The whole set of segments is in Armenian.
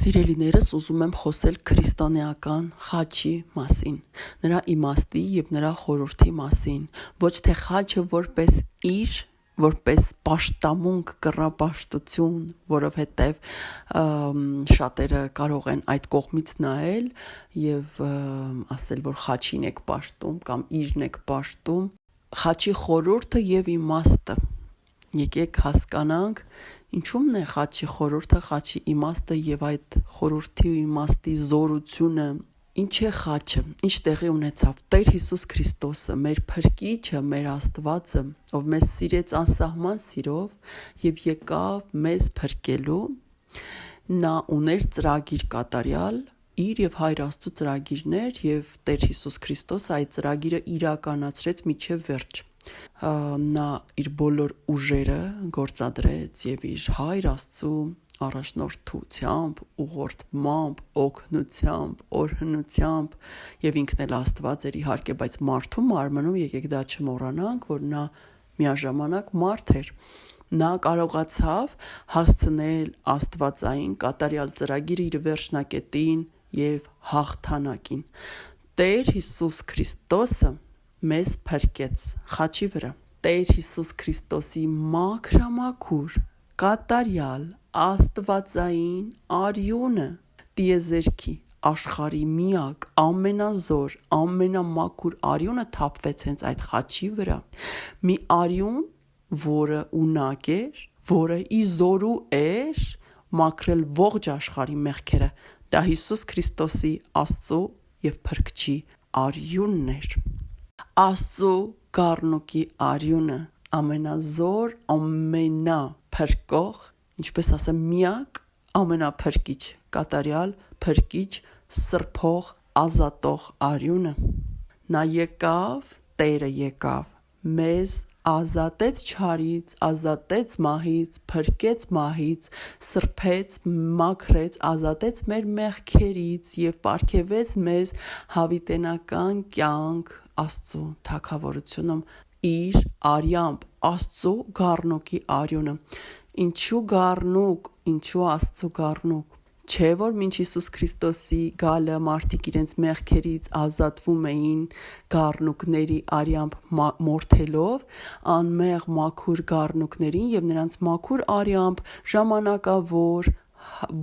Սիրելիներս, ուզում եմ խոսել քրիստոնեական խաչի մասին, նրա իմաստի և նրա խորհրդի մասին, ոչ թե խաչը որպես իր, որպես պաշտամունք, կռապաշտություն, որովհետև շատերը կարող են այդ կողմից նայել և ասել, որ խաչին եք պաշտում կամ իրն եք պաշտում, խաչի խորհուրդը և իմաստը, եկեք հասկանանք, ինչու՞մն է խաչի խորհուրդը, խաչի իմաստը և այդ խորհրդի ու իմաստի զորությունը, ինչ է խաչը, ինչ տեղի ունեցավ, Տեր Հիսուս Քրիստոսը, մեր Փրկիչը, մեր Աստվածը, ով մեզ սիրեց անսահման սիրով և եկավ մեզ փրկելու, նա ուներ ծրագիր կատարյալ, իր և Հայր Աստծու ծրագիրներ և Տեր Հիսուս Քրիստոսը այդ ծրագիրը իրականացրեց մինչև վերջ։ Նա իր բոլոր ուժերը գործադրեց և իր Հայր Աստծու առաջնորդությամբ, ուղղորդմամբ, օգնությամբ, օրհնությամբ և ինքն էլ Աստված էր իհարկե, բայց մարդու մարմնում, եկեք դա չմոռանանք, որ նա միաժամանակ մարդ էր, նա կարողացավ հասցնել աստվածային կատարյալ ծրագիրը իր վերջնակետին և հաղթանակին։ Տեր Հիսուս Քրիստոսը մեզ փրկեց խաչի վրա։ Տեր Հիսուս Քրիստոսի մաքրամաքուր, կատարյալ, աստվածային արյունը, տիեզերքի, աշխարհի միակ, ամենազոր, ամենամաքուր արյունը թափվեց հենց այդ խաչի վրա։ Մի արյուն, որը ունակ էր, որը ի զորու էր մաքրել ողջ աշխարհի մեղքերը, դա Հիսուս Քրիստոսի Աստծու և Փրկչի արյունն էր։ Աստծու գառնուկի արյունը, ամենազոր, ամենափրկող, ինչպես ասեմ, միակ, ամենափրկիչ, կատարյալ, փրկիչ, սրբող, ազատող արյունը։ Նա եկավ, Տերը եկավ, մեզ ազատեց չարից, ազատեց մահից, փրկեց մահից, սրբեց, մաքրեց, ազատեց մեր մեղքերից և պարգևեց մեզ հավիտենական կյանք Աստծու թագավորությունում իր արյամբ, Աստծու գառնուկի արյունը։ Ինչու գառնուկ, ինչու Աստծու գառնուկ։ Չէ՞ որ մինչ Հիսուս Քրիստոսի գալը մարդիկ իրենց մեղքերից ազատվում էին գառնուկների արյամբ մորթելով, անմեղ մաքուր գառնուկներին և նրանց մաքուր արյամբ ժամանակավոր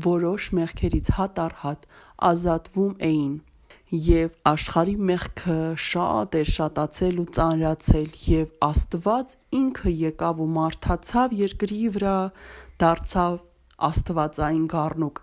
որոշ մեղքերից հատ առ հատ ազատվում էին, և աշխարհի մեղքը շատ էր շատացել ու ծանրացել, և Աստված ինքը եկավ ու մարդացավ երկրի վրա, դարձավ աստվածային գառնուկ,